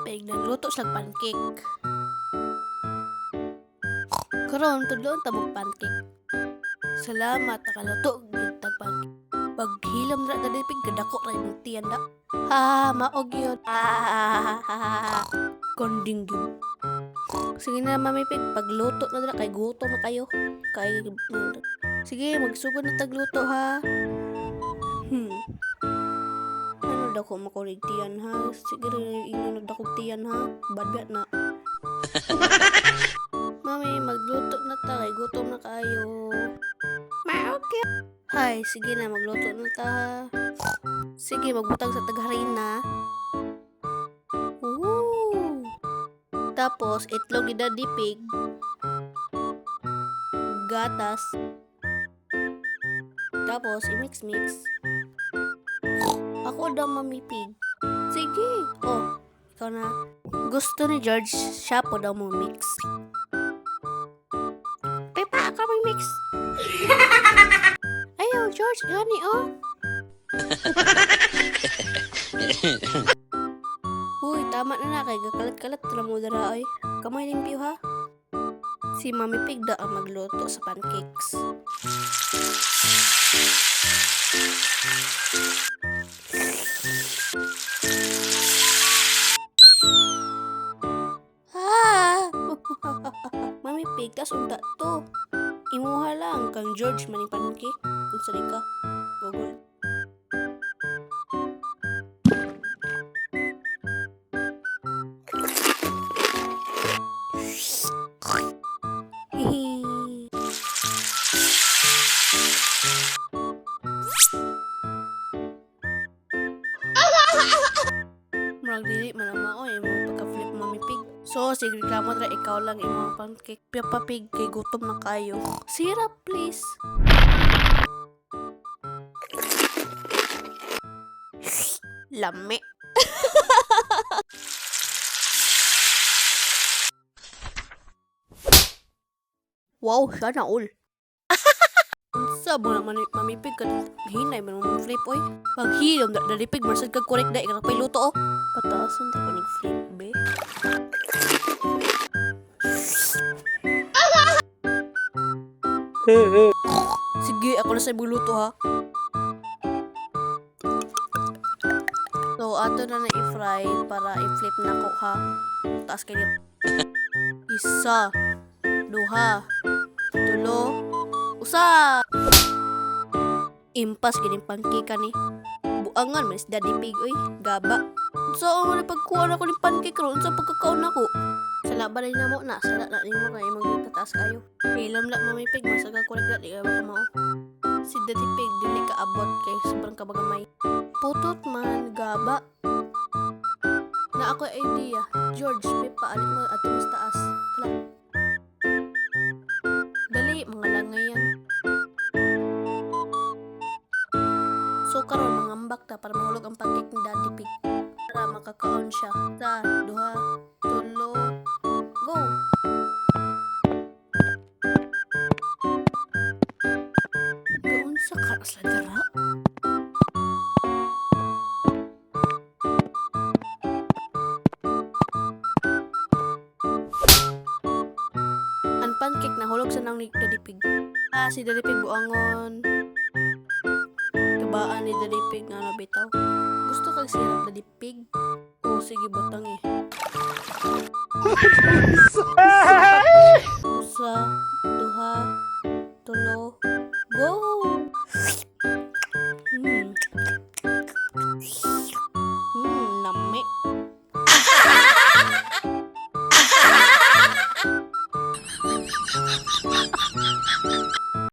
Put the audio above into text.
Pig nagluto siya pancake. Karon tudlon tabog pancake. Salamat nakaluto gid tag pancake. Paghilom ra dali pig kadako ra imong tiyan da. Ha, maog yun. Konding yun. Sige na mami pig, pagluto na dala kay gutom na kayo. Sige, magsugod na tagluto ha. Ano daw ko makurig tiyan ha? Sige rin, ino nagdakog tiyan ha? Badbiat na. Mami, magluto na ta kay gutom na kayo. Okay. Hay, sige na, magluto na ta ha. Sige, magbutang sa tagharina. Woo! Tapos, itlog ni Daddy Pig. Gatas. Tapos, i-mix-mix. Ako daw, Mami Pig. Sige. Oh, ikaw na. Gusto ni George, siya po daw mo mix. Pepa, ako may mix. Ayaw, George, gani oh. Uy, tama na kay gakalat-kalat tala mo dara oy. Kamay limpyo ha. Si Mami Pig da ang magluto sa pancakes. Mami Pig, kas unta to. Imuha lang kang George maning pancake. Kung sali ka, Google. Murag dili man ang mao imong pagka-flip Mami Pig. So, sige reklamo tra ikaw lang imong pancake. Papa Pig kay gutom na kayo. Syrup please. Lame. Wow, sana all. Unsa mo naman Mami Pig ka hinay man mo flip oy. Pag hilom dali pig masad kag correct dai ka pay luto oh. Pataasan ta ko nig flip be. Sige, ako na sa buluto ha. So, ato na i-fry para i-flip na ko ha. Taas kayo. Isa, duha, tulo, usa. Impas gining pancake ni. Buangan man si Daddy Pig oy, gaba. So, ano pagkuha na ko ng pancake ron sa pagkakaon ako. Sala ba rin na mo na? Sala na rin mo kayo magtataas kayo. Ilam lang Mami Pig, masaga ko rin di ka baka mo. Si Daddy Pig, dili ka abot kay sobrang kabagamay. Putot man, gaba. Na ako idea. George, may paalit mo at mas taas. Kala. Dali, mga langay yan. So karon mga ambak ta para mahulog ang pancake ni Daddy Pig. Para makakaon siya. Sa, duha, tulo, go! Gaon sa karas la dara. Ang pancake na hulog sa nang ni Daddy Pig. Si Daddy Pig buangon. Kabaan ni Daddy Pig nga nabitaw. Gusto kang sirap Daddy Pig? O sige butang eh. Usa, duha,